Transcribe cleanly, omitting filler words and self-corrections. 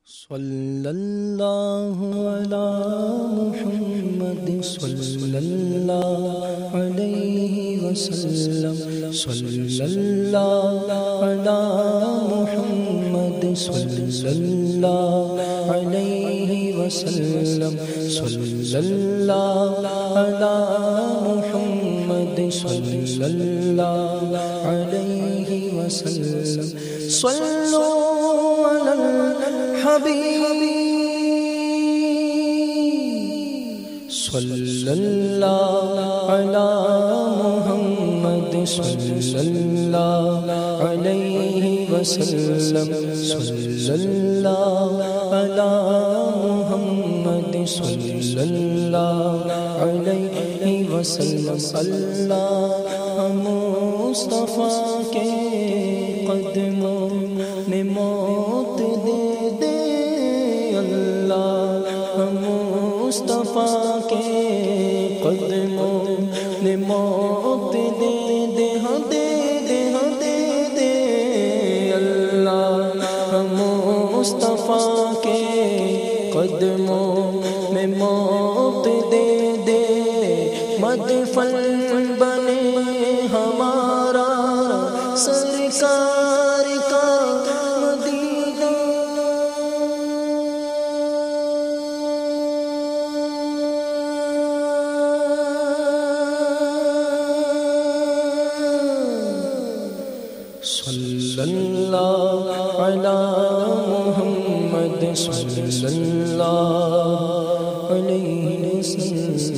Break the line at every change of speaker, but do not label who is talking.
صلی اللہ علی محمد صلی اللہ علیہ وسلم صلی اللہ علی محمد صلی اللہ علیہ وسلم صلی اللہ علی محمد صلی اللہ علیہ وسلم صلو علی حبیب صلی اللہ علی محمد صلی اللہ علیہ وسلم صلی اللہ علی محمد صلی اللہ علیہ وسلم اللہ مصطفیٰ کے قدموں میں موت دے دے اللہ مصطفیٰ کے قدموں میں موت دے دے دے دے دے دے اللہ مصطفیٰ کے قدموں میں موت دے دے مدفن بنے ہمارا سرکار کا مدینہ صلی اللہ علی محمد صلی اللہ علیہ وسلم